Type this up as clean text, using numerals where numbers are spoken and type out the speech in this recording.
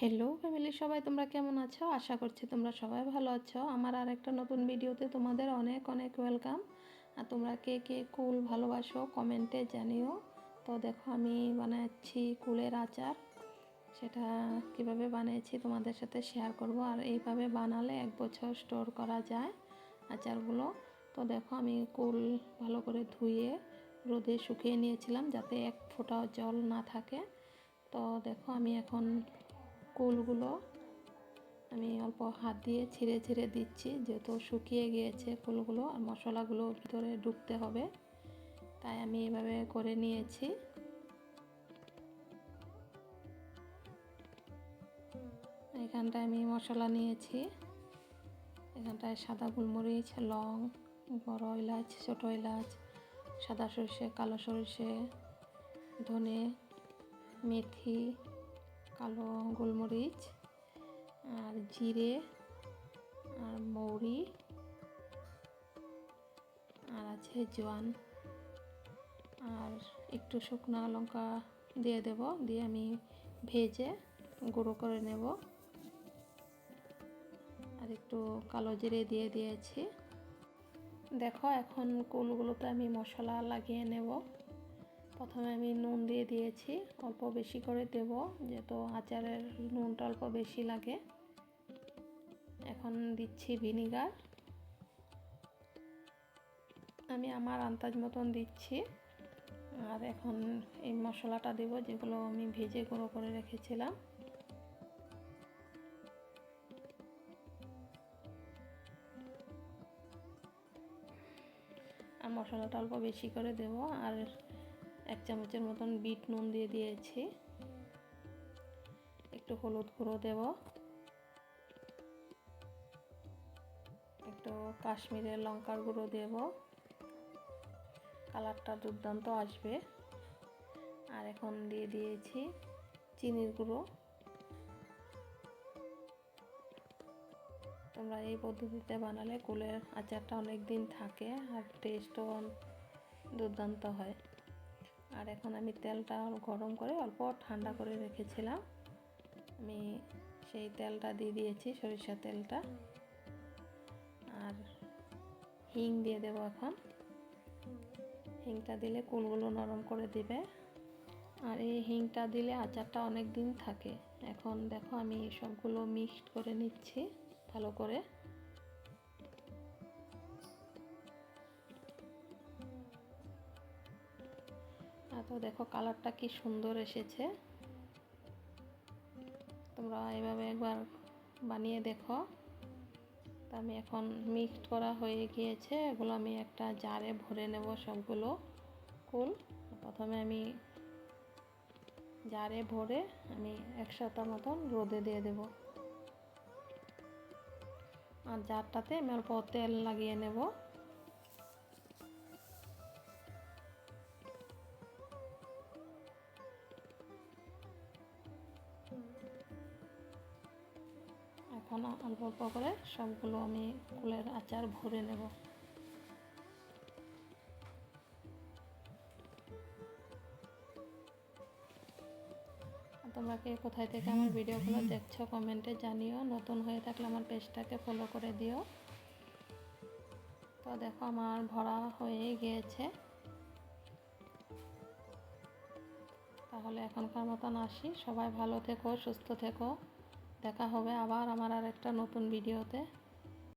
Hello family, সবাই তোমরা কেমন আছো? আশা করছি তোমরা সবাই ভালো আছো। আমার আর একটা নতুন ভিডিওতে তোমাদের অনেক অনেক ওয়েলকাম। আর তোমরা কে কে কুল ভালোবাসো কমেন্টে জানিও। তো দেখো আমি বানাচ্ছি কুলের আচার। সেটা কিভাবে বানিয়েছি তোমাদের সাথে শেয়ার করব। আর এইভাবে বানালে 1 বছর স্টোর করা যায় আচারগুলো। তো দেখো আমি কুল ভালো করে ধুয়ে রোদে শুকিয়ে নিয়েছিলাম যাতে এক ফোঁটাও জল না থাকে। তো দেখো আমি এখন কুলগুলো আমি অল্প হাত দিয়ে ছিঁড়ে ছিঁড়ে দিচ্ছি, যেহেতু শুকিয়ে গিয়েছে কুলগুলো আর মশলাগুলো ভিতরে ঢুকতে হবে, তাই আমি এভাবে করে নিয়েছি। এখানটায় আমি মশলা নিয়েছি, এখানটায় সাদা গোলমরিচ, লং, বড় এলাচ, ছোটো এলাচ, সাদা সরষে, কালো সরষে, ধনে, মেথি, কালো গোলমরিচ আর জিরে আর মৌরি আর আছে জোয়ান আর একটু শুকনো লঙ্কা দিয়ে দেব, দিয়ে আমি ভেজে গুঁড়ো করে নেব। আর একটু কালো জিরে দিয়ে দিয়েছি। দেখো এখন কুলগুলোতে আমি মশলা লাগিয়ে নেব। প্রথমে আমি নুন দিয়ে দিয়েছি, অল্প বেশি করে দেব যেহেতু আচারের নুনটা অল্প বেশি লাগে। এখন দিচ্ছি ভিনিগার, আমি আমার আন্দাজ মতন দিচ্ছি। আর এখন এই মশলাটা দেব যেগুলো আমি ভেজে গুঁড়ো করে রেখেছিলাম। আর মশলাটা অল্প বেশি করে দেব। আর 1 চামচের মতন বিট নুন দিয়ে দিয়েছি। একটু হলুদ গুঁড়ো দেব, একটু কাশ্মীরের লঙ্কার গুঁড়ো দেব, কালারটা দুর্দান্ত আসবে। আর এখন দিয়ে দিয়েছি চিনির গুঁড়ো। তোমরা এই পদ্ধতিতে বানালে কুলের আচারটা অনেক দিন থাকে আর টেস্টও দুর্দান্ত হয়। আর এখন আমি তেলটা গরম করে অল্প ঠান্ডা করে রেখেছিলাম, আমি সেই তেলটা দিয়ে দিয়েছি, সরিষার তেলটা। আর হিং দিয়ে দেবো এখন, হিংটা দিলে কুলগুলো নরম করে দিবে। আর এই হিংটা দিলে আচারটা অনেক দিন থাকে। এখন দেখো আমি সবগুলো মিক্সড করে নিচ্ছি ভালো করে। তো দেখো কালারটা কি সুন্দর এসেছে। তোমরা এভাবে একবার বানিয়ে দেখো। তো আমি এখন মিক্সড করা হয়ে গিয়েছে, এগুলো আমি একটা জারে ভরে নেব সবগুলো কুল। প্রথমে আমি জারে ভরে আমি 1 সপ্তাহ মতন রোদে দিয়ে দেব। আর জারটাতে আমি অল্প তেল লাগিয়ে নেব। এখন অল্প অল্প করে সবগুলো আমি কুলের আচার ভরে নেব। তোমরা কে কোথায় থেকে আমার ভিডিওগুলো দেখছো কমেন্টে জানিও। নতুন হয়ে থাকলে আমার পেজটাকে ফলো করে দিও। তো দেখো আমার ভরা হয়ে গিয়েছে। তাহলে এখনকার মতন আসি, সবাই ভালো থেকো, সুস্থ থেকো। দেখা হবে আবার আমার আর একটা নতুন ভিডিওতে।